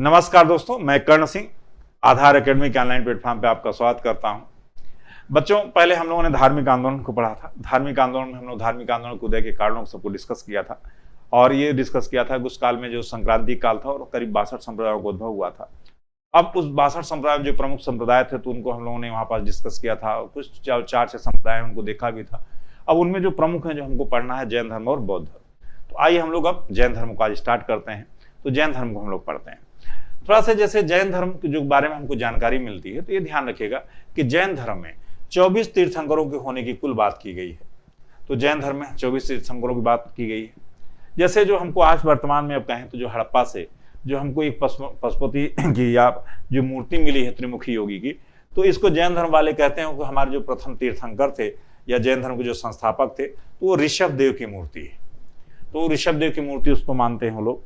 नमस्कार दोस्तों, मैं कर्ण सिंह आधार एकेडमी के ऑनलाइन प्लेटफॉर्म पे आपका स्वागत करता हूं। बच्चों, पहले हम लोगों ने धार्मिक आंदोलन को पढ़ा था। धार्मिक आंदोलन में हम लोग धार्मिक आंदोलन को उदय के कारणों को सबको डिस्कस किया था और ये डिस्कस किया था कि उस काल में जो संक्रांति काल था और करीब 62 संप्रदायों का उद्भव हुआ था। अब उस 62 संप्रदाय में जो प्रमुख संप्रदाय थे तो उनको हम लोगों ने वहाँ पास डिस्कस किया था। कुछ 4-6 संप्रदाय उनको देखा भी था। अब उनमें जो प्रमुख हैं जो हमको पढ़ना है, जैन धर्म और बौद्ध धर्म। तो आइए हम लोग अब जैन धर्म को आज स्टार्ट करते हैं। तो जैन धर्म को हम लोग पढ़ते हैं। थोड़ा सा जैसे जैन धर्म के जो बारे में हमको जानकारी मिलती है तो ये ध्यान रखिएगा कि जैन धर्म में 24 तीर्थंकरों के होने की कुल बात की गई है। तो जैन धर्म में 24 तीर्थंकरों की बात की गई है। जैसे जो हमको आज वर्तमान में अब कहें तो जो हड़प्पा से जो हमको एक पशुपति की या जो मूर्ति मिली है त्रिमुखी योगी की, तो इसको जैन धर्म वाले कहते हैं कि हमारे जो प्रथम तीर्थंकर थे या जैन धर्म के जो संस्थापक थे तो वो ऋषभ देव की मूर्ति है। तो ऋषभ देव की मूर्ति उसको मानते हैं वो लोग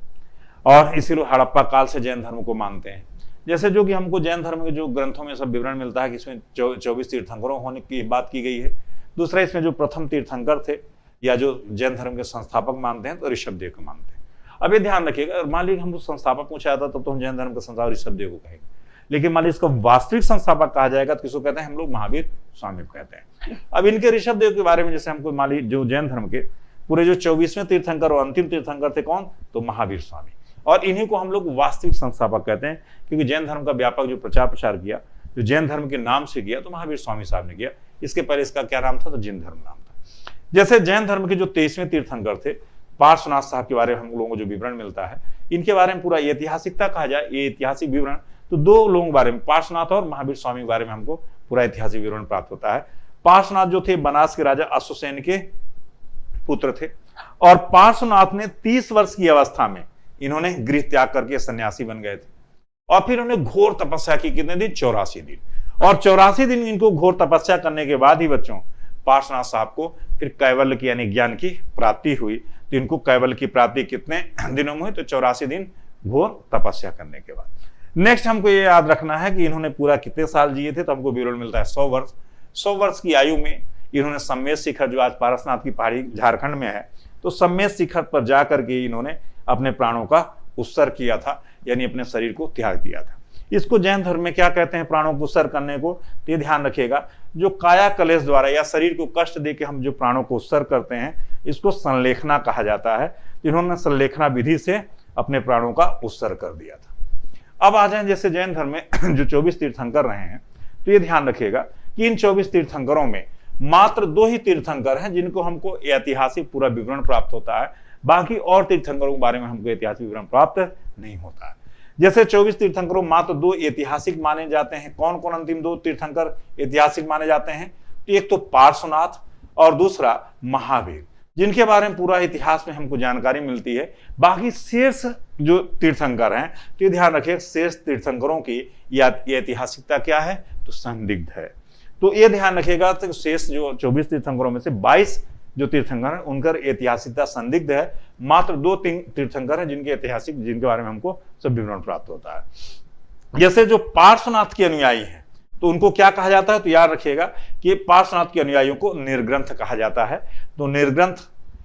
और इसीलिए हड़प्पा काल से जैन धर्म को मानते हैं। जैसे जो कि हमको जैन धर्म के जो ग्रंथों में सब विवरण मिलता है कि इसमें 24 तीर्थंकरों होने की बात की गई है। दूसरा, इसमें जो प्रथम तीर्थंकर थे या जो जैन धर्म के संस्थापक मानते हैं तो ऋषभ देव को मानते हैं। अब ये ध्यान रखिएगा, मान लीजिए हमको संस्थापक पूछा जाता तब तो हम जैन धर्म का संस्थापक ऋषभ देव को कहेंगे, लेकिन मान लीजिए इसका वास्तविक संस्थापक कहा जाएगा तो किसको कहते हैं? हम लोग महावीर स्वामी को कहते हैं। अब इनके ऋषभ देव के बारे में जैसे हमको मान लीजिए जो जैन धर्म के पूरे जो 24वें तीर्थंकर और अंतिम तीर्थंकर थे कौन? तो महावीर स्वामी। और इन्हीं को हम लोग वास्तविक संस्थापक कहते हैं, क्योंकि जैन धर्म का व्यापक जो प्रचार प्रसार किया, जो जैन धर्म के नाम से किया, तो महावीर स्वामी साहब ने किया। इसके पहले इसका क्या नाम था? तो जिन धर्म नाम था। जैसे जैन धर्म के जो 23वें तीर्थंकर थे पार्श्वनाथ साहब के बारे में हम लोगों को जो विवरण मिलता है, इनके बारे में पूरा ऐतिहासिकता कहा जाए, ये ऐतिहासिक विवरण तो 2 लोगों के बारे में, पार्श्वनाथ और महावीर स्वामी के बारे में हमको पूरा ऐतिहासिक विवरण प्राप्त होता है। पार्श्वनाथ जो थे बनास के राजा अश्वसेन के पुत्र थे और पार्श्वनाथ ने 30 वर्ष की अवस्था में इन्होंने गृह त्याग करके सन्यासी बन गए थे और फिर उन्होंने घोर तपस्या की। कितने दिन? 84 दिन। और 84 दिन इनको घोर तपस्या करने के बाद ही बच्चों पार्श्वनाथ साहब को फिर कैवल्य की यानी ज्ञान की प्राप्ति हुई। तो इनको कैवल्य की प्राप्ति कितने दिनों में हुई? तो 84 दिन घोर तपस्या करने के बाद। नेक्स्ट हमको ये याद रखना है कि इन्होंने पूरा कितने साल जिए थे, तो हमको विवरण मिलता है 100 वर्ष। 100 वर्ष की आयु में इन्होंने सम्मेद शिखर जो आज पारसनाथ की पहाड़ी झारखंड में है, तो सम्मेद शिखर पर जाकर के इन्होंने अपने प्राणों का उत्सर्ग किया था, यानी अपने शरीर को त्याग दिया था। इसको जैन धर्म में क्या कहते हैं? प्राणों को उत्सर्ग करने को। तो ये ध्यान रखिएगा, जो काया कलेश द्वारा या शरीर को कष्ट देकर हम जो प्राणों को उत्सर्ग करते हैं, इसको संलेखना कहा जाता है। इन्होंने संलेखना विधि से अपने प्राणों का उत्सर्ग कर दिया था। अब आ जाए जैसे जैन धर्म में जो 24 तीर्थंकर रहे हैं, तो ये ध्यान रखिएगा कि इन 24 तीर्थंकरों में मात्र 2 ही तीर्थंकर हैं जिनको हमको ऐतिहासिक पूरा विवरण प्राप्त होता है। बाकी और तीर्थंकरों के बारे में हमको ऐतिहासिक विवरण प्राप्त नहीं होता है। जैसे 24 तीर्थंकरों मात्र 2 ऐतिहासिक माने जाते हैं। कौन कौन अंतिम 2 तीर्थंकर ऐतिहासिक माने जाते हैं? तो एक तो पार्श्वनाथ और दूसरा महावीर, जिनके बारे में पूरा इतिहास में हमको जानकारी मिलती है। बाकी शेष जो तीर्थंकर हैं, तो ये ध्यान रखिए शेष तीर्थंकरों की ऐतिहासिकता क्या है? तो संदिग्ध है। तो ये ध्यान रखिएगा तो शेष जो 24 तीर्थंकरों में से 22 जो तीर्थंकर हैं उनका ऐतिहासिकता संदिग्ध है। मात्र 2 तीर्थंकर हैं जिनके बारे में हमको सब विवरण प्राप्त होता है। जैसे जो पार्श्वनाथ के अनुयायी हैं तो उनको क्या कहा जाता है? तो याद रखिएगा कि पार्श्वनाथ के अनुयायियों को निर्ग्रंथ कहा जाता है। तो निर्ग्रंथ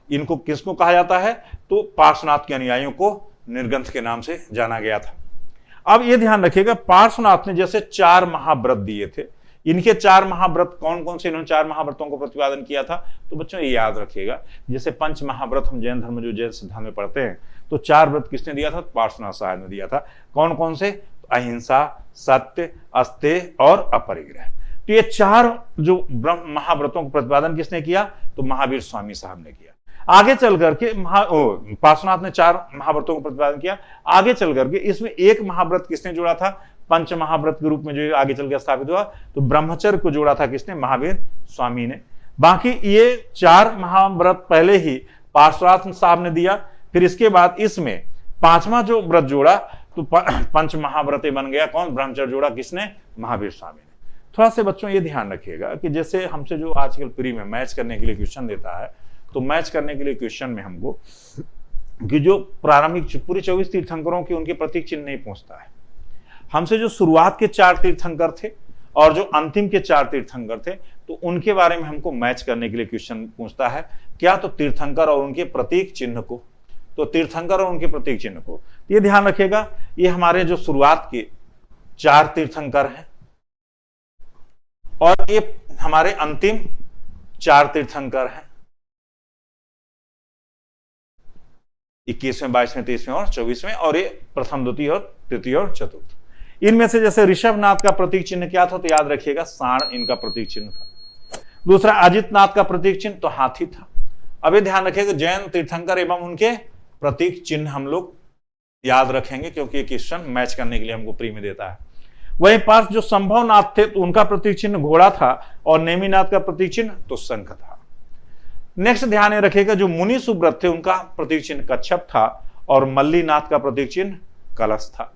इनको किसको कहा जाता है? तो पार्श्वनाथ के अनुयायियों को निर्ग्रंथ के नाम से जाना गया था। अब ये ध्यान रखिएगा, पार्श्वनाथ ने जैसे 4 महाव्रत दिए थे। इनके 4 महाव्रत कौन कौन से? इन्होंने 4 महाव्रतों को प्रतिपादन किया था। तो बच्चों ये याद रखिएगा, जैसे 5 महाव्रत हम जैन धर्म जो जैन सिद्धांत में पढ़ते हैं, तो 4 व्रत किसने दिया था? पार्श्वनाथ साहब ने दिया था। कौन कौन से? अहिंसा, सत्य, अस्तेय और अपरिग्रह। तो ये 4 जो महाव्रतों को प्रतिपादन किसने किया? तो महावीर स्वामी साहब ने किया। आगे चल करके पार्श्वनाथ ने 4 महाव्रतों को प्रतिपादन किया। आगे चल करके इसमें एक महाव्रत किसने जोड़ा था? पंच महाव्रत के रूप में जो आगे चल के स्थापित हुआ, तो ब्रह्मचर्य को जोड़ा था किसने? महावीर स्वामी ने। बाकी ये 4 महाव्रत पहले ही पार्श्वनाथ साहब ने दिया। फिर इसके बाद इसमें 5वां जो व्रत जोड़ा तो पंच महाव्रत बन गया। कौन? ब्रह्मचर्य जोड़ा किसने? महावीर स्वामी ने। थोड़ा से बच्चों ये ध्यान रखिएगा कि जैसे हमसे जो आजकल प्री में मैच करने के लिए क्वेश्चन देता है, तो मैच करने के लिए क्वेश्चन में हमको कि जो प्रारंभिक पूरे 24 तीर्थंकरों के उनके प्रतीक चिन्ह नहीं पूछता है। हमसे जो शुरुआत के 4 तीर्थंकर थे और जो अंतिम के 4 तीर्थंकर थे, तो उनके बारे में हमको मैच करने के लिए क्वेश्चन पूछता है। क्या? तो तीर्थंकर और उनके प्रतीक चिन्ह को। तो तीर्थंकर और उनके प्रतीक चिन्ह को। ये ध्यान रखिएगा, ये हमारे जो शुरुआत के 4 तीर्थंकर हैं और ये हमारे अंतिम 4 तीर्थंकर हैं, 21वें, 22वें, 23वें और 24वें, और ये प्रथम, द्वितीय और तृतीय और चतुर्थ। इनमें से जैसे ऋषभनाथ का प्रतीक चिन्ह क्या था, तो याद रखिएगा सांड इनका प्रतीक चिन्ह था। दूसरा अजितनाथ का प्रतीक चिन्ह तो हाथी था। अब ये ध्यान रखिएगा जैन तीर्थंकर एवं उनके प्रतीक चिन्ह हम लोग याद रखेंगे, क्योंकि ये क्वेश्चन मैच करने के लिए हमको प्री में देता है। वहीं पास जो संभवनाथ थे तो उनका प्रतीक चिन्ह घोड़ा था और नेमिनाथ का प्रतीक चिन्ह तो शंख था। नेक्स्ट ध्यान रखिएगा जो मुनि सुब्रत थे उनका प्रतीक चिन्ह कच्छप था और मल्लीनाथ का प्रतीक चिन्ह कलश था।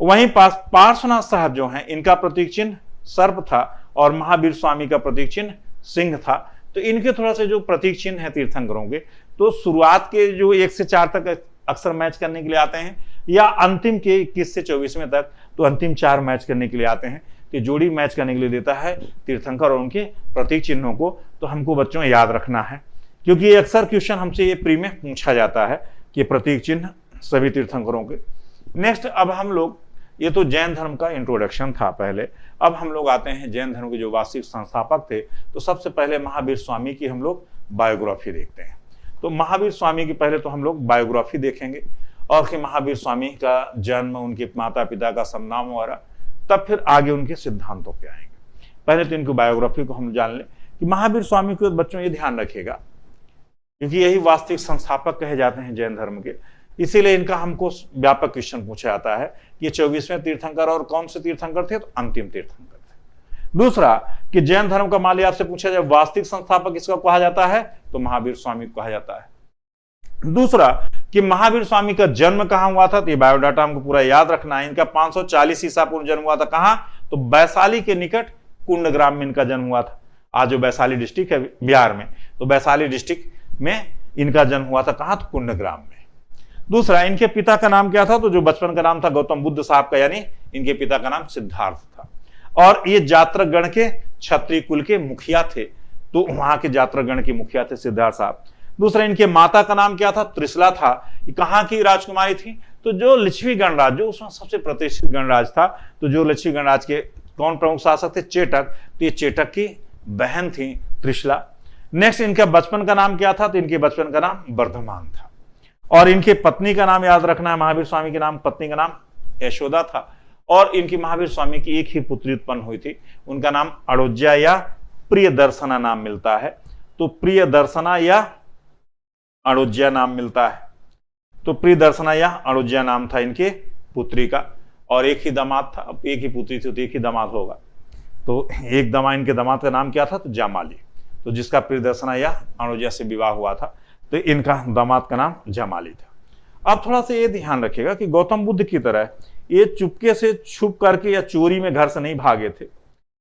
वहीं पास पार्श्वनाथ साहब जो हैं इनका प्रतीक चिन्ह सर्प था और महावीर स्वामी का प्रतीक चिन्ह सिंह था। तो इनके थोड़ा से जो प्रतीक चिन्ह है तीर्थंकरों के, तो शुरुआत के जो 1 से 4 तक अक्सर मैच करने के लिए आते हैं, या अंतिम के 21 से 24वें तक तो अंतिम 4 मैच करने के लिए आते हैं। तो जोड़ी मैच करने के लिए देता है तीर्थंकर और उनके प्रतीक चिन्हों को, तो हमको बच्चों याद रखना है, क्योंकि ये अक्सर क्वेश्चन हमसे ये प्री में पूछा जाता है कि प्रतीक चिन्ह सभी तीर्थंकरों के। नेक्स्ट अब हम लोग, ये तो जैन धर्म का इंट्रोडक्शन था पहले, अब हम लोग आते हैं जैन धर्म के जो वास्तविक संस्थापक थे। तो सबसे पहले महावीर स्वामी की हम लोग बायोग्राफी देखते हैं। तो महावीर स्वामी की पहले तो हम लोग बायोग्राफी देखेंगे और कि महावीर स्वामी का जन्म, उनके माता पिता का सब नाम वगैरह, तब फिर आगे उनके सिद्धांतों पे आएंगे। पहले तो इनकी बायोग्राफी को हम जान लें कि महावीर स्वामी को बच्चों ये ध्यान रखिएगा, क्योंकि यही वास्तविक संस्थापक कहे जाते हैं जैन धर्म के, इसीलिए इनका हमको व्यापक क्वेश्चन पूछा जाता है कि ये 24वें तीर्थंकर और कौन से तीर्थंकर थे, तो अंतिम तीर्थंकर थे। दूसरा कि जैन धर्म का मान लिया आपसे पूछा जाए वास्तविक संस्थापक किसका कहा जाता है, तो महावीर स्वामी को कहा जाता है। दूसरा कि महावीर स्वामी का जन्म कहां हुआ था, तो ये बायोडाटा हमको पूरा याद रखना है। इनका 540 ईसा पूर्व जन्म हुआ था कहां, तो वैशाली के निकट कुंडग्राम में इनका जन्म हुआ था। आज जो वैशाली डिस्ट्रिक्ट है बिहार में, तो वैशाली डिस्ट्रिक्ट में इनका जन्म हुआ था कहां, तो कुंडग्राम में। दूसरा इनके पिता का नाम क्या था, तो जो बचपन का नाम था गौतम बुद्ध साहब का, यानी इनके पिता का नाम सिद्धार्थ था। और ये जात्रक गण के क्षत्रिय कुल के मुखिया थे, तो वहां के जात्रक गण के मुखिया थे सिद्धार्थ साहब। दूसरा इनके माता का नाम क्या था, त्रिशला था। ये कहां की राजकुमारी थी, तो जो लिच्छवी गणराज, जो उसमें सबसे प्रतिष्ठित गणराज था, तो जो लिच्छवी गणराज के कौन प्रमुख शासक थे, चेटक, तो ये चेटक की बहन थी त्रिशला। नेक्स्ट इनका बचपन का नाम क्या था, तो इनके बचपन का नाम वर्धमान था। और इनके पत्नी का नाम याद रखना है, महावीर स्वामी के नाम पत्नी का नाम यशोदा था। और इनकी महावीर स्वामी की एक ही पुत्री उत्पन्न हुई थी, उनका नाम अड़ोज्या या प्रिय दर्शना नाम मिलता है। तो प्रिय दर्शना या अड़ोज्या नाम मिलता है, तो प्रिय दर्शना या अड़ोज्या नाम था इनके पुत्री का। और एक ही दामाद था, अब एक ही पुत्री थी तो एक ही दामाद होगा, तो एक दामाद, इनके दामाद का नाम क्या था, तो जामाली, तो जिसका प्रिय दर्शना या अड़ोज्या से विवाह हुआ था, तो इनका दामाद का नाम जामाली था। अब थोड़ा सा ये ध्यान रखिएगा कि गौतम बुद्ध की तरह ये चुपके से छुप करके या चोरी में घर से नहीं भागे थे,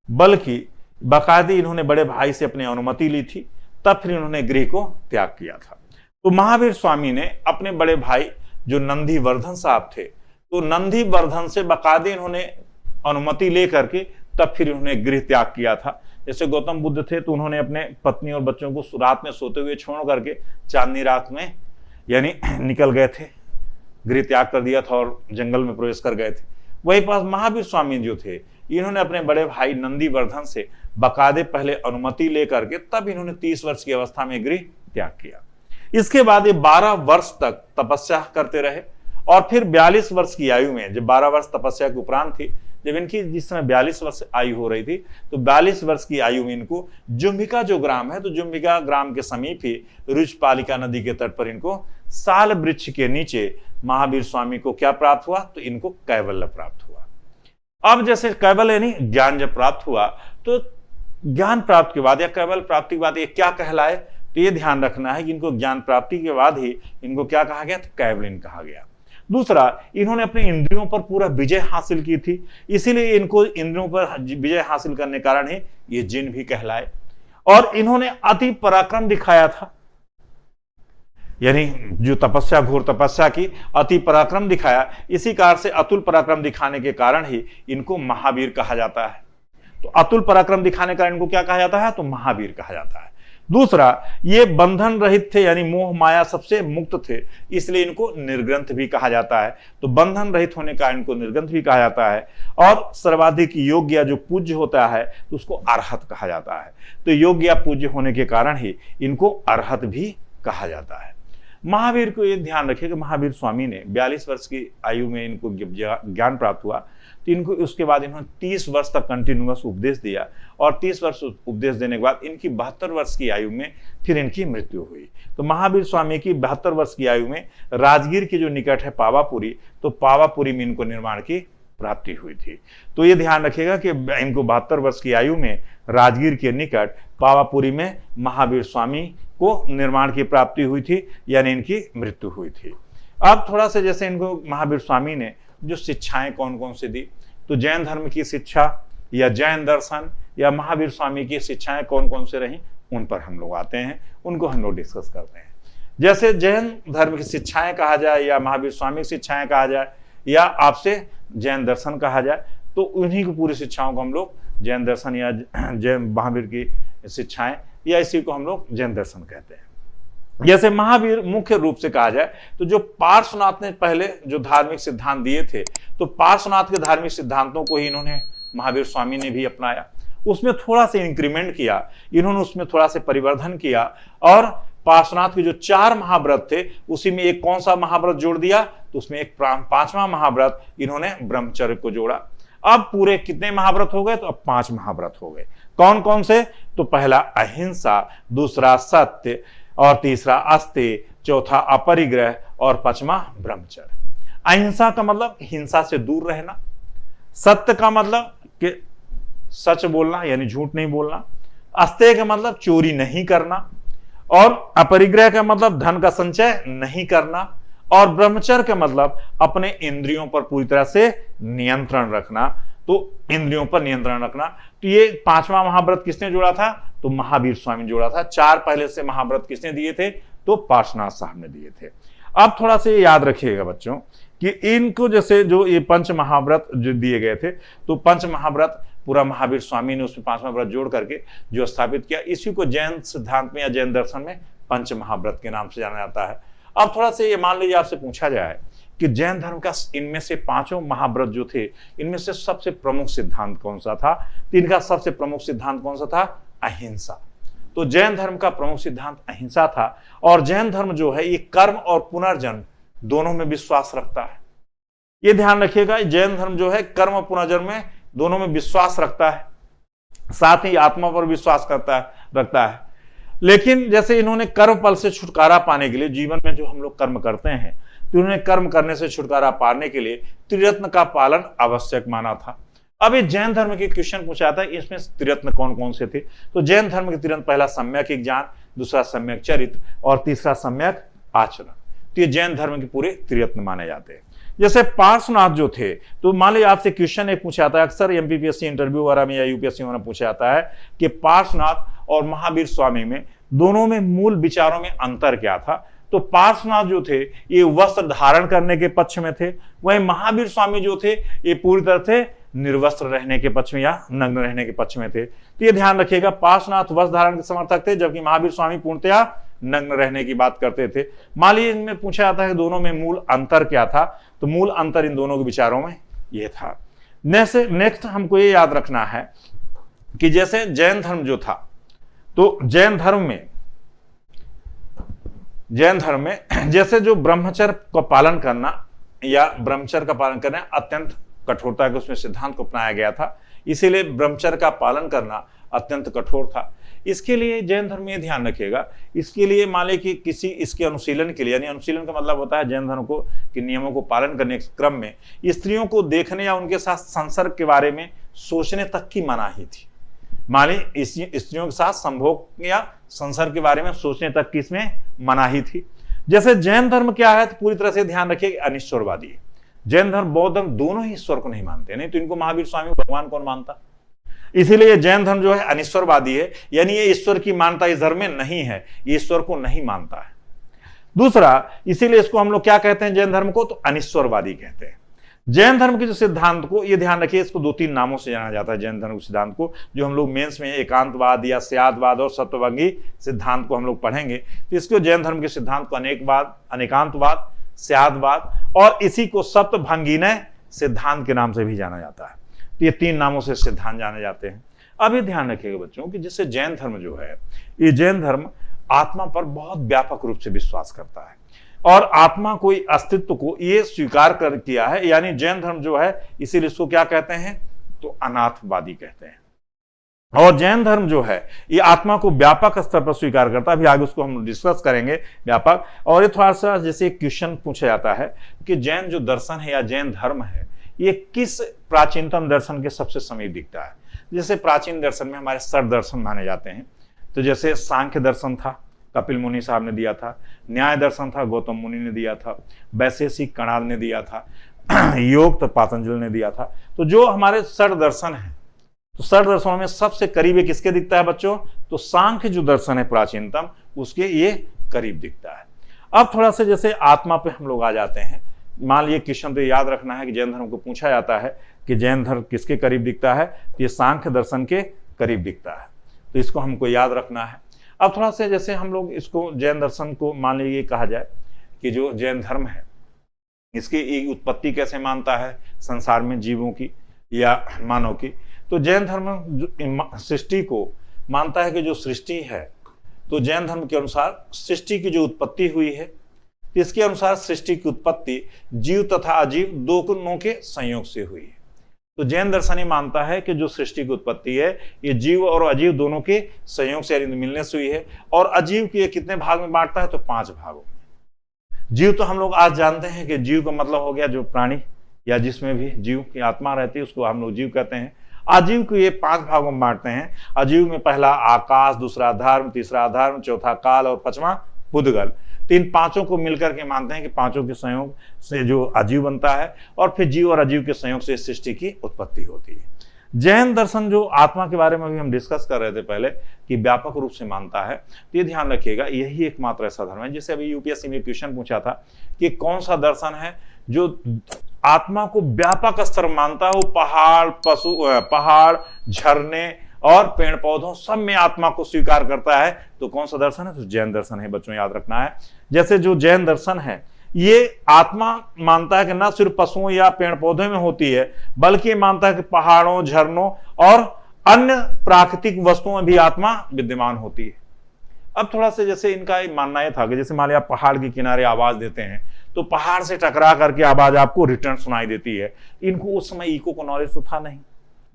बल्कि बाकायदे इन्होंने बड़े भाई से अपनी अनुमति ली थी, तब फिर इन्होंने गृह को त्याग किया था। तो महावीर स्वामी ने अपने बड़े भाई जो नंदीवर्धन साहब थे, तो नंदीवर्धन से बाकायदे इन्होंने अनुमति लेकर के तब फिर इन्होंने गृह त्याग किया था। जैसे गौतम बुद्ध थे तो उन्होंने अपने पत्नी और बच्चों को रात में सोते हुए छोड़ करके चांदनी रात में यानी निकल गए थे, गृह त्याग कर दिया था और जंगल में प्रवेश कर गए थे। वही पास महावीर स्वामी जो थे, इन्होंने अपने बड़े भाई नंदीवर्धन से बाकायदे पहले अनुमति लेकर के तब इन्होंने 30 वर्ष की अवस्था में गृह त्याग किया। इसके बाद ये 12 वर्ष तक तपस्या करते रहे और फिर 42 वर्ष की आयु में, जब 12 वर्ष तपस्या के उपरांत थी, जब इनकी जिस समय 42 वर्ष आयु हो रही थी, तो 42 वर्ष की आयु में इनको जुम्बिका जो ग्राम है, तो जुम्बिका ग्राम के समीप ही रुचपालिका नदी के तट पर इनको साल वृक्ष के नीचे महावीर स्वामी को क्या प्राप्त हुआ, तो इनको कैवल्य प्राप्त हुआ। अब जैसे कैवल्य यानी ज्ञान जब प्राप्त हुआ, तो ज्ञान प्राप्त के बाद या कैवल्य प्राप्ति के बाद ये क्या कहलाए, तो ये ध्यान रखना है कि इनको ज्ञान प्राप्ति के बाद ही इनको क्या कहा गया, तो कैवल्यन कहा गया। दूसरा, इन्होंने अपने इंद्रियों पर पूरा विजय हासिल की थी, इसीलिए इनको इंद्रियों पर विजय हासिल करने के कारण ही ये जिन भी कहलाए। और इन्होंने अति पराक्रम दिखाया था, यानी जो तपस्या, घोर तपस्या की, अति पराक्रम दिखाया। इसी कारण से अतुल पराक्रम दिखाने के कारण ही इनको महावीर कहा जाता है। तो अतुल पराक्रम दिखाने का इनको क्या कहा जाता है, तो महावीर कहा जाता है। दूसरा, ये बंधन रहित थे, यानी मोह माया सबसे मुक्त थे, इसलिए इनको निर्ग्रंथ भी कहा जाता है। तो बंधन रहित होने का इनको निर्ग्रंथ भी कहा जाता है। और सर्वाधिक योग्य जो पूज्य होता है तो उसको अरहत कहा जाता है। तो योग्य या पूज्य होने के कारण ही इनको अरहत भी कहा जाता है। महावीर को ये ध्यान रखिए कि महावीर स्वामी ने 42 वर्ष की आयु में इनको ज्ञान प्राप्त हुआ, तो इनको उसके बाद इन्होंने 30 वर्ष तक कंटिन्यूअस उपदेश दिया, और 30 वर्ष उपदेश देने के बाद इनकी 72 वर्ष की आयु में फिर इनकी मृत्यु हुई। तो महावीर स्वामी की 72 वर्ष की आयु में राजगीर के जो निकट है पावापुरी, तो पावापुरी में इनको निर्माण की प्राप्ति हुई थी। तो ये ध्यान रखिएगा कि इनको 72 वर्ष की आयु में राजगीर के निकट पावापुरी में महावीर स्वामी को निर्माण की प्राप्ति हुई थी, यानी इनकी मृत्यु हुई थी। अब थोड़ा सा जैसे इनको महावीर स्वामी ने जो शिक्षाएं कौन कौन सी दी, तो जैन धर्म की शिक्षा या जैन दर्शन या महावीर स्वामी की शिक्षाएं कौन कौन से रही, उन पर हम लोग आते हैं, उनको हम लोग डिस्कस करते हैं। जैसे जैन धर्म की शिक्षाएं कहा जाए या महावीर स्वामी की शिक्षाएं कहा जाए या आपसे जैन दर्शन कहा जाए, तो उन्हीं की पूरी शिक्षाओं को हम लोग जैन दर्शन या जैन महावीर की शिक्षाएं या इसी को हम लोग जैन दर्शन कहते हैं। जैसे महावीर मुख्य रूप से कहा जाए तो जो पार्श्वनाथ ने पहले जो धार्मिक सिद्धांत दिए थे, तो पार्श्वनाथ के धार्मिक सिद्धांतों को ही इन्होंने महावीर स्वामी ने भी अपनाया, उसमें थोड़ा सा इंक्रीमेंट किया इन्होंने, उसमें थोड़ा सा परिवर्धन किया। और पार्श्वनाथ के जो 4 महाव्रत थे उसी में एक कौन सा महाव्रत जोड़ दिया, तो उसमें एक 5वां महाव्रत इन्होंने ब्रह्मचर्य को जोड़ा। अब पूरे कितने महाव्रत हो गए, तो अब 5 महाव्रत हो गए। कौन कौन से, तो पहला अहिंसा, दूसरा सत्य, और तीसरा अस्तेय, चौथा अपरिग्रह, और 5वां ब्रह्मचर्य। अहिंसा का मतलब हिंसा से दूर रहना, सत्य का मतलब कि सच बोलना यानी झूठ नहीं बोलना, अस्तेय का मतलब चोरी नहीं करना, और अपरिग्रह का मतलब धन का संचय नहीं करना, और ब्रह्मचर्य का मतलब अपने इंद्रियों पर पूरी तरह से नियंत्रण रखना। तो इंद्रियों पर नियंत्रण रखना, तो ये 5वां महाव्रत किसने जोड़ा था, तो महावीर स्वामी ने जोड़ा था। 4 पहले से महाव्रत किसने दिए थे, तो पार्श्वनाथ साहब ने दिए थे। अब थोड़ा सा याद रखिएगा बच्चों कि इनको जैसे जो ये 5 महाव्रत जो दिए गए थे, तो 5 महाव्रत पूरा महावीर स्वामी ने उसमें 5वां व्रत जोड़ करके जो स्थापित किया, इसी को जैन सिद्धांत में या जैन दर्शन में पंच महाव्रत के नाम से जाना जाता है। अब थोड़ा सा ये मान लीजिए आपसे पूछा जाए कि जैन धर्म का इनमें से 5 महाव्रत जो थे, इनमें से सबसे प्रमुख सिद्धांत कौन सा था, तो इनका सबसे प्रमुख सिद्धांत कौन सा था, अहिंसा। तो जैन धर्म का प्रमुख सिद्धांत अहिंसा था। और जैन धर्म जो है ये कर्म और पुनर्जन्म दोनों में विश्वास रखता है। ये ध्यान रखिएगा, जैन धर्म जो है कर्म और पुनर्जन्म में दोनों में विश्वास रखता है, साथ ही आत्मा पर विश्वास रखता है। लेकिन जैसे इन्होंने कर्म फल से छुटकारा पाने के लिए, जीवन में जो हम लोग कर्म करते हैं, तो उन्होंने कर्म करने से छुटकारा पाने के लिए त्रिरत्न का पालन आवश्यक माना था। अब ये जैन धर्म के क्वेश्चन पूछा था, इसमें त्रिरत्न कौन कौन से थे, तो जैन धर्म के त्रिरत्न, पहला सम्यक ज्ञान, दूसरा सम्यक चरित्र, और तीसरा सम्यक आचरण। तो ये जैन धर्म के पूरे त्रिरत्न माने जाते हैं। जैसे पार्श्वनाथ जो थे, तो मान लीजिए आपसे क्वेश्चन एक पूछा जाता है, अक्सर एमपीपीएससी इंटरव्यू वगैरह में या यूपीएससी में पूछा जाता है कि पार्श्वनाथ और महावीर स्वामी में दोनों में मूल विचारों में अंतर क्या था। तो पार्श्वनाथ जो थे ये वस्त्र धारण करने के पक्ष में थे, वहीं महावीर स्वामी जो थे ये पूरी तरह से निर्वस्त्र रहने के पक्ष में या नग्न रहने के पक्ष में थे। तो ये ध्यान रखिएगा, पार्श्वनाथ वस्त्र धारण के समर्थक थे, जबकि महावीर स्वामी पूर्णतया नग्न रहने की बात करते थे। मान लीजिए इनमें पूछा जाता है दोनों में मूल अंतर क्या था, तो मूल अंतर इन दोनों के विचारों में यह था। नेक्स्ट हमको ये याद रखना है कि जैसे जैन धर्म जो था, तो जैन धर्म में जैसे जो ब्रह्मचर्य का पालन करना या ब्रह्मचर्य का पालन करना अत्यंत कठोरता के उसमें सिद्धांत को अपनाया गया था, इसीलिए ब्रह्मचर्य का पालन करना अत्यंत कठोर था। इसके लिए जैन धर्म में ध्यान रखिएगा, इसके लिए मान लें कि किसी इसके अनुशीलन के लिए, यानी अनुशीलन का मतलब होता है जैन धर्म को कि नियमों को पालन करने के क्रम में स्त्रियों को देखने या उनके साथ संसर्ग के बारे में सोचने तक की मनाही थी। मान ली स्त्रियों के साथ संभोग या संसर्ग के बारे में सोचने तक की इसमें मनाही थी। जैसे जैन धर्म क्या है, तो पूरी तरह से ध्यान रखिए अनिश्वरवादी है। जैन धर्म बौद्ध धर्म दोनों ही ईश्वर को नहीं मानते, नहीं तो इनको महावीर स्वामी भगवान कौन मानता। इसीलिए जैन धर्म जो है अनिश्वरवादी है, यानी ये ईश्वर की मानता इस धर्म में नहीं है, ईश्वर को नहीं मानता है। दूसरा, इसीलिए इसको हम लोग क्या कहते हैं जैन धर्म को, तो अनिश्वरवादी कहते हैं। जैन धर्म के जो सिद्धांत को, ये ध्यान रखिए, इसको 2-3 नामों से जाना जाता है जैन धर्म के सिद्धांत को, जो हम लोग मेंस में एकांतवाद या स्यादवाद और सत्वंगी सिद्धांत को हम लोग पढ़ेंगे। तो इसको जैन धर्म के सिद्धांत को अनेकवाद, अनेकांतवाद, स्यादवाद और इसी को सप्तभंगीनय सिद्धांत के नाम से भी जाना जाता है। तो ये 3 नामों से सिद्धांत जाने जाते हैं। अब ये ध्यान रखिएगा बच्चों कि जैसे जैन धर्म जो है, ये जैन धर्म आत्मा पर बहुत व्यापक रूप से विश्वास करता है और आत्मा को, अस्तित्व को ये स्वीकार कर किया है। यानी जैन धर्म जो है, इसीलिए इसको क्या कहते हैं, तो अनाथवादी कहते हैं। और जैन धर्म जो है ये आत्मा को व्यापक स्तर पर स्वीकार करता है। अभी आगे उसको हम डिस्कस करेंगे व्यापक। और ये थोड़ा सा जैसे एक क्वेश्चन पूछा जाता है कि जैन जो दर्शन है या जैन धर्म है, ये किस प्राचीनतम दर्शन के सबसे समीप दिखता है। जैसे प्राचीन दर्शन में हमारे सर दर्शन माने जाते हैं, तो जैसे सांख्य दर्शन था, कपिल मुनि साहब ने दिया था, न्याय दर्शन था, गौतम मुनि ने दिया था, वैशेषिक कणाद ने दिया था, योग तो पातंजलि ने दिया था। तो जो हमारे सर दर्शन है, तो सर दर्शनों में सबसे करीब ये किसके दिखता है बच्चों, तो सांख्य जो दर्शन है प्राचीनतम, उसके ये करीब दिखता है। अब थोड़ा सा जैसे आत्मा पे हम लोग आ जाते हैं। मान लीजिए क्वेश्चन तो याद रखना है कि जैन धर्म को पूछा जाता है कि जैन धर्म किसके करीब दिखता है, तो ये सांख्य दर्शन के करीब दिखता है। तो इसको हमको याद रखना है। अब थोड़ा सा जैसे हम लोग इसको जैन दर्शन को मान लीजिए कहा जाए कि जो जैन धर्म है, इसकी उत्पत्ति कैसे मानता है संसार में जीवों की या मानव की। तो जैन धर्म सृष्टि को मानता है कि जो सृष्टि है, तो जैन धर्म के अनुसार सृष्टि की जो उत्पत्ति हुई है, इसके अनुसार सृष्टि की उत्पत्ति जीव तथा अजीव दोनों के संयोग से हुई है। तो जैन दर्शन ही मानता है कि जो सृष्टि की उत्पत्ति है, ये जीव और अजीव दोनों के संयोग से मिलने से हुई है। और अजीव के कितने भाग में बांटता है, तो 5 भागों में। जीव तो हम लोग आज जानते हैं कि जीव का मतलब हो गया जो प्राणी या जिसमें भी जीव की आत्मा रहती है, उसको हम लोग जीव कहते हैं। अजीव को ये 5 भागों में बांटते हैं। अजीव में पहला आकाश, दूसरा धर्म, तीसरा अधर्म, चौथा काल और 5वां बुद्धगल। तो इन 5 को मिलकर के मानते हैं कि 5 के संयोग से जो अजीव बनता है और फिर जीव और अजीव के संयोग से सृष्टि की उत्पत्ति होती है। जैन दर्शन जो आत्मा के बारे में भी हम डिस्कस कर रहे थे पहले कि व्यापक रूप से मानता है, तो ये ध्यान रखिएगा, यही एकमात्र ऐसा धर्म है। जैसे अभी यूपीएससी में क्वेश्चन पूछा था कि कौन सा दर्शन है जो आत्मा को व्यापक स्तर मानता हो, पहाड़, झरने और पेड़ पौधों सब में आत्मा को स्वीकार करता है, तो कौन सा दर्शन है, तो जैन दर्शन है बच्चों, याद रखना है। जैसे जो जैन दर्शन है ये आत्मा मानता है कि न सिर्फ पशुओं या पेड़ पौधों में होती है, बल्कि मानता है कि पहाड़ों, झरनों और अन्य प्राकृतिक वस्तुओं में भी आत्मा विद्यमान होती है। अब थोड़ा सा जैसे इनका मानना यह था कि जैसे मान लिया आप पहाड़ के किनारे आवाज देते हैं, तो पहाड़ से टकरा करके आवाज आपको रिटर्न सुनाई देती है। इनको उस समय इको को नॉलेज तो था नहीं,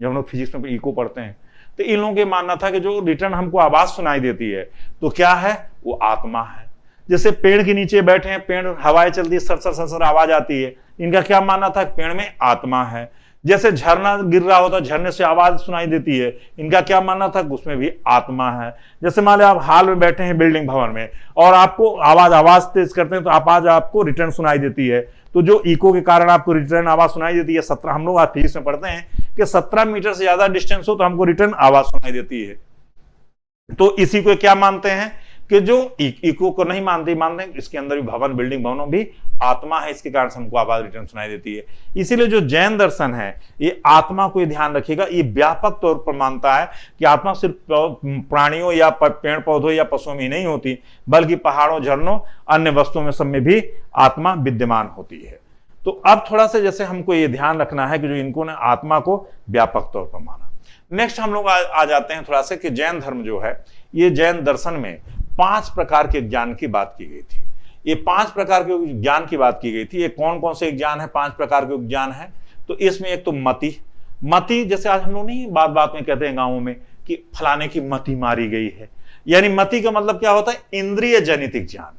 जब हम लोग फिजिक्स में इको पढ़ते हैं, तो इन लोगों के मानना था कि जो रिटर्न हमको आवाज सुनाई देती है, तो क्या है, वो आत्मा है। जैसे पेड़ के नीचे बैठे हैं, पेड़ हवाएं चलती है, सर आवाज आती है, इनका क्या मानना था, पेड़ में आत्मा है। जैसे झरना गिर रहा होता, झरने से आवाज सुनाई देती है, इनका क्या मानना था, उसमें भी आत्मा है। जैसे मान लो आप हाल में बैठे हैं बिल्डिंग भवन में और आपको आवाज तेज करते हैं, तो आवाज आपको रिटर्न सुनाई देती है, तो जो इको के कारण आपको रिटर्न आवाज सुनाई देती है, 17 हम लोग आज फिजिक्स में पढ़ते हैं कि 17 मीटर से ज्यादा डिस्टेंस हो तो हमको रिटर्न आवाज सुनाई देती है। तो इसी को क्या मानते हैं कि जो इको को नहीं मानते हैं इसके अंदर भी भवन, बिल्डिंग भवनों भी आत्मा है, इसके कारण से हमको आवाज रिटर्न सुनाई देती है। इसीलिए जो जैन दर्शन है ये आत्मा को, ये ध्यान रखिएगा, ये व्यापक तौर पर मानता है कि आत्मा सिर्फ प्राणियों या पेड़ पौधों या पशुओं में नहीं होती, बल्कि पहाड़ों, झरनों, अन्य वस्तुओं में सब में भी आत्मा विद्यमान होती है। तो अब थोड़ा सा जैसे हमको ये ध्यान रखना है कि जो इनको ने आत्मा को व्यापक तौर पर माना। नेक्स्ट हम लोग आ जाते हैं थोड़ा सा कि जैन धर्म जो है, ये जैन दर्शन में 5 प्रकार के ज्ञान की बात की गई थी। ये 5 प्रकार के ज्ञान की बात की गई थी। ये कौन कौन से ज्ञान है, 5 प्रकार के ज्ञान है। तो इसमें एक तो मति, जैसे आज हम लोग नहीं बात में कहते हैं गांवों में कि फलाने की मति मारी गई है, यानी मति का मतलब क्या होता है, इंद्रिय जनित ज्ञान।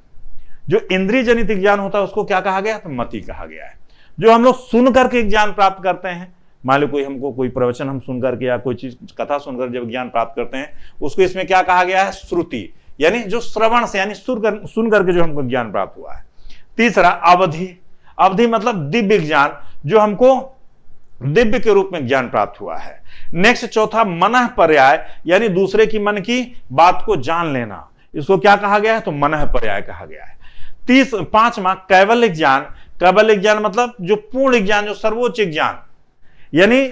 जो इंद्रिय जनित ज्ञान होता है उसको क्या कहा गया, तो मति कहा गया है। जो हम लोग सुन करके ज्ञान प्राप्त करते हैं, मान लो हमको कोई प्रवचन हम सुन करके या कोई चीज कथा सुनकर जब ज्ञान प्राप्त करते हैं, उसको इसमें क्या कहा गया है, श्रुति, यानी जो श्रवण से, यानी सुन करके जो हमको ज्ञान प्राप्त हुआ है। तीसरा अवधि मतलब दिव्य ज्ञान, जो हमको दिव्य के रूप में ज्ञान प्राप्त हुआ है। नेक्स्ट चौथा मनः पर्याय, यानी दूसरे की मन की बात को जान लेना, इसको क्या कहा गया है, तो मनः पर्याय कहा गया है। 5वां कैवल्य ज्ञान, कैबल्य ज्ञान मतलब जो पूर्ण ज्ञान, जो सर्वोच्च ज्ञान, यानी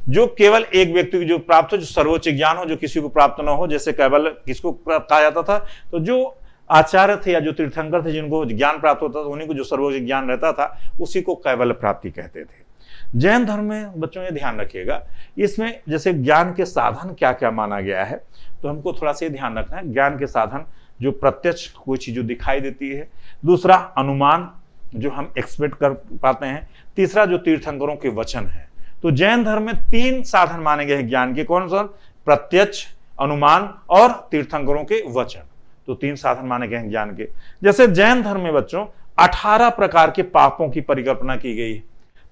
जो केवल एक व्यक्ति को जो प्राप्त हो, जो सर्वोच्च ज्ञान हो, जो किसी को प्राप्त न हो। जैसे कैबल्य किसको कहा जाता था? तो जो आचार्य थे या जो तीर्थंकर थे जिनको ज्ञान प्राप्त होता था, उन्हीं को जो सर्वोच्च ज्ञान रहता था उसी को कैबल्य प्राप्ति कहते थे। जैन धर्म में बच्चों ये ध्यान रखिएगा, इसमें जैसे ज्ञान के साधन क्या क्या माना गया है, तो हमको थोड़ा सा ध्यान रखना है। ज्ञान के साधन जो प्रत्यक्ष कोई चीज जो दिखाई देती है, दूसरा अनुमान जो हम एक्सपेक्ट कर पाते हैं, तीसरा जो तीर्थंकरों के वचन है। तो जैन धर्म में 3 साधन माने गए हैं ज्ञान के। कौन सा? प्रत्यक्ष, अनुमान और तीर्थंकरों के वचन। तो 3 साधन माने गए हैं ज्ञान के। जैसे जैन धर्म में बच्चों 18 प्रकार के पापों की परिकल्पना की गई है।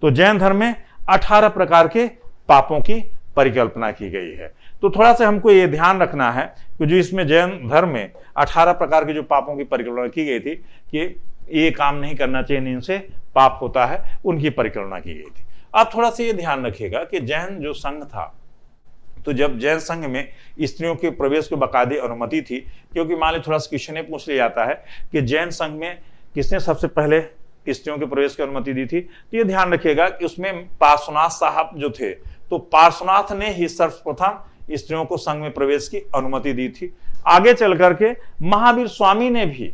तो जैन धर्म में 18 प्रकार के पापों की परिकल्पना की गई है। तो थोड़ा सा हमको ये ध्यान रखना है कि जो इसमें जैन धर्म में 18 प्रकार के जो पापों की परिकल्पना की गई थी कि ये काम नहीं करना चाहिए, इनसे पाप होता है, उनकी परिकल्पना की गई थी। अब थोड़ा सा ये ध्यान रखिएगा कि जैन जो संघ था, तो जब जैन संघ में स्त्रियों के प्रवेश को बाकायदे अनुमति थी, क्योंकि मान ली थोड़ा सा क्वेश्चन पूछ लिया जाता है कि जैन संघ में किसने सबसे पहले स्त्रियों के प्रवेश की अनुमति दी थी, तो ये ध्यान रखिएगा कि उसमें पार्श्वनाथ साहब जो थे, तो पार्श्वनाथ ने ही सर्वप्रथम स्त्रियों को संघ में प्रवेश की अनुमति दी थी। आगे चल करके महावीर स्वामी ने भी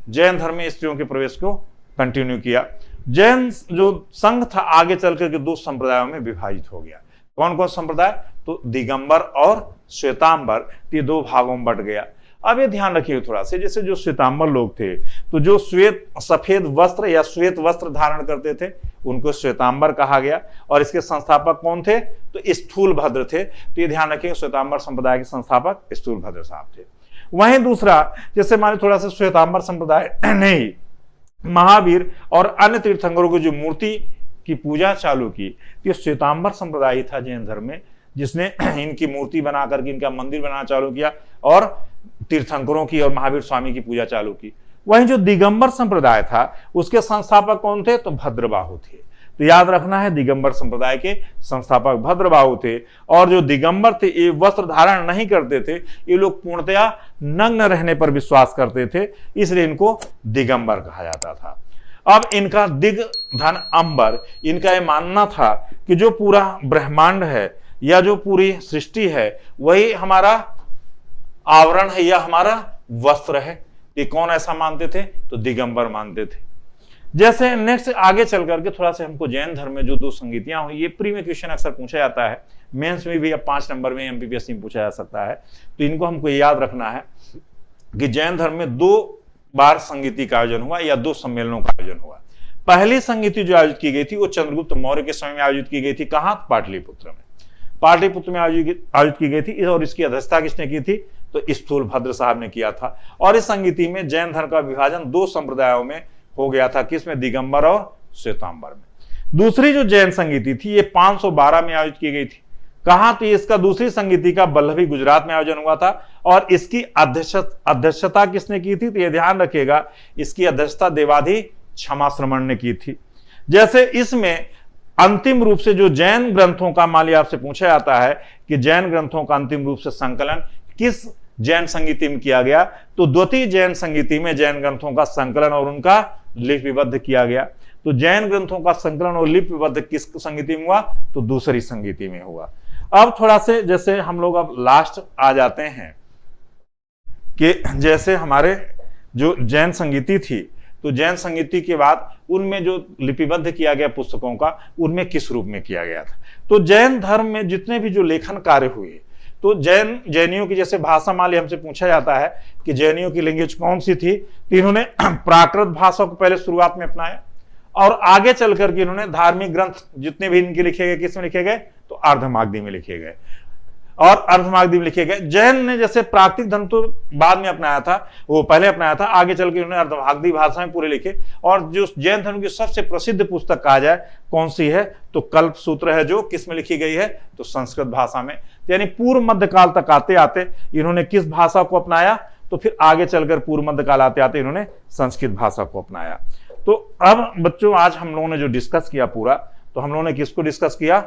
जैन धर्म में स्त्रियों के प्रवेश को कंटिन्यू किया। जैन जो संघ था आगे चल करके 2 संप्रदायों में विभाजित हो गया। कौन कौन संप्रदाय? तो दिगंबर और श्वेतांबर, ये 2 भागों में बट गया। अब ये ध्यान रखिए थोड़ा से, जैसे जो श्वेतांबर लोग थे, तो जो सफेद वस्त्र या श्वेत वस्त्र धारण करते थे उनको श्वेतांबर कहा गया। और इसके संस्थापक कौन थे? तो स्थूलभद्र थे। तो ये ध्यान रखिए श्वेतांबर संप्रदाय के संस्थापक स्थूलभद्र साहब थे। वहीं दूसरा, जैसे मान थोड़ा सा श्वेतांबर संप्रदाय नहीं, महावीर और अन्य तीर्थंकरों की जो मूर्ति की पूजा चालू की, ये श्वेतांबर संप्रदाय ही था जैन धर्म में, जिसने इनकी मूर्ति बना करके इनका मंदिर बनाना चालू किया और तीर्थंकरों की और महावीर स्वामी की पूजा चालू की। वहीं जो दिगंबर संप्रदाय था उसके संस्थापक कौन थे? तो भद्रबाहु थे। तो याद रखना है, दिगंबर संप्रदाय के संस्थापक भद्रबाहु थे। और जो दिगंबर थे ये वस्त्र धारण नहीं करते थे, ये लोग पूर्णतया नग्न रहने पर विश्वास करते थे, इसलिए इनको दिगंबर कहा जाता था। अब इनका दिग धन अंबर, इनका ये मानना था कि जो पूरा ब्रह्मांड है या जो पूरी सृष्टि है वही हमारा आवरण है या हमारा वस्त्र है। ये कौन ऐसा मानते थे? तो दिगंबर मानते थे। जैसे नेक्स्ट आगे चल करके थोड़ा सा हमको जैन धर्म में जो 2 संगीतियां हुई, ये प्री में क्वेश्चन अक्सर पूछा जाता है, मेंस में भी, अब 5 नंबर में एमपीपीएससी में पूछा जा सकता है। तो इनको हमको याद रखना है कि जैन धर्म में 2 बार संगीति का आयोजन हुआ या 2 सम्मेलनों का आयोजन हुआ। पहली संगीति जो आयोजित की गई थी वो चंद्रगुप्त मौर्य के समय में आयोजित की गई थी। कहां? पाटलिपुत्र में। पाटलिपुत्र में आयोजित की गई थी और इसकी अध्यक्षता किसने की थी? तो स्थूलभद्र साहब ने किया था। और इस संगीति में जैन धर्म का विभाजन 2 संप्रदायों में हो गया था, किसमें? दिगंबर और श्वेतांबर में। दूसरी जो जैन संगीति थी ये 512 में आयोजित की गई थी। कहां? तो इसका दूसरी संगीति का वल्लभी गुजरात में आयोजन हुआ था और इसकी अध्यक्षता किसने की थी? तो ये ध्यान रखिएगा, इसकी अध्यक्षता देवाधि क्षमाश्रमण ने की थी। जैसे इसमें अंतिम रूप से जो जैन ग्रंथों का, मान लिया आपसे पूछा जाता है कि जैन ग्रंथों का अंतिम रूप से संकलन किस जैन संगीति में किया गया, तो द्वितीय जैन संगीति में जैन ग्रंथों का संकलन और उनका लिपिबद्ध किया गया। तो जैन ग्रंथों का संकलन और लिपिबद्ध किस संगीति में हुआ? तो दूसरी संगीति में हुआ। अब थोड़ा से जैसे हम लोग अब लास्ट आ जाते हैं कि जैसे हमारे जो जैन संगीति थी, तो जैन संगीति के बाद उनमें जो लिपिबद्ध किया गया पुस्तकों का, उनमें किस रूप में किया गया था। तो जैन धर्म में जितने भी जो लेखन कार्य हुए, तो जैनियों की जैसे भाषा, मान लिया हमसे पूछा जाता है कि जैनियों की लैंग्वेज कौन सी थी, तो इन्होंने प्राकृत भाषा को पहले शुरुआत में अपनाया और आगे चल करके इन्होंने धार्मिक ग्रंथ जितने भी इनके लिखे गए, किसमें लिखे गए? तो अर्धमागधी में लिखे गए और अर्धमागधी में लिखे गए। जैन ने जैसे प्राकृतिक धर्म तो बाद में अपनाया था, वो पहले अपनाया था, आगे चल के उन्होंने अर्धमागधी भाषा में पूरे लिखे। और जो जैन धर्म की सबसे प्रसिद्ध पुस्तक कहा जाए कौन सी है, तो कल्प सूत्र है, जो किस में लिखी गई है? तो संस्कृत भाषा में। यानी पूर्व मध्यकाल तक आते आते इन्होंने किस भाषा को अपनाया? तो फिर आगे चलकर पूर्व मध्यकाल आते आते इन्होंने संस्कृत भाषा को अपनाया। तो अब बच्चों आज हम लोगों ने जो डिस्कस किया पूरा, तो हम लोगों ने किसको डिस्कस किया?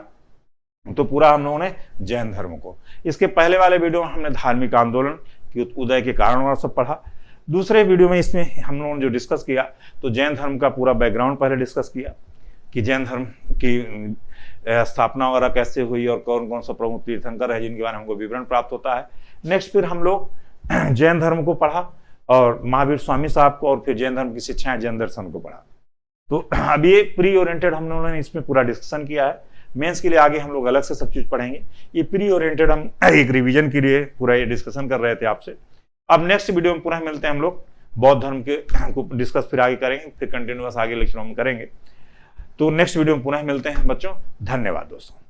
तो पूरा हम लोगों ने जैन धर्म को। इसके पहले वाले वीडियो में हमने धार्मिक आंदोलन के उदय के कारण और सब पढ़ा। दूसरे वीडियो में इसमें हम लोगों ने जो डिस्कस किया तो जैन धर्म का पूरा बैकग्राउंड पहले डिस्कस किया कि जैन धर्म की स्थापना वगैरह कैसे हुई और कौन कौन सा प्रमुख तीर्थंकर है जिनके बारे में हमको विवरण प्राप्त होता है। नेक्स्ट फिर हम लोग जैन धर्म को पढ़ा और महावीर स्वामी साहब को, और फिर जैन धर्म की शिक्षाएं, जैन दर्शन को पढ़ा। तो अब ये प्री ओरिएंटेड हम लोगों ने इसमें पूरा डिस्कशन किया है। मेंस के लिए आगे हम लोग अलग से सब चीज पढ़ेंगे। ये प्री ओरिएंटेड हम एक रिवीजन के लिए पूरा ये डिस्कशन कर रहे थे आपसे। अब नेक्स्ट वीडियो में पुनः मिलते हैं हम लोग, बौद्ध धर्म के को डिस्कस फिर आगे करेंगे, फिर कंटिन्यूअस आगे लेक्चरों में करेंगे। तो नेक्स्ट वीडियो में पुनः मिलते हैं बच्चों। धन्यवाद दोस्तों।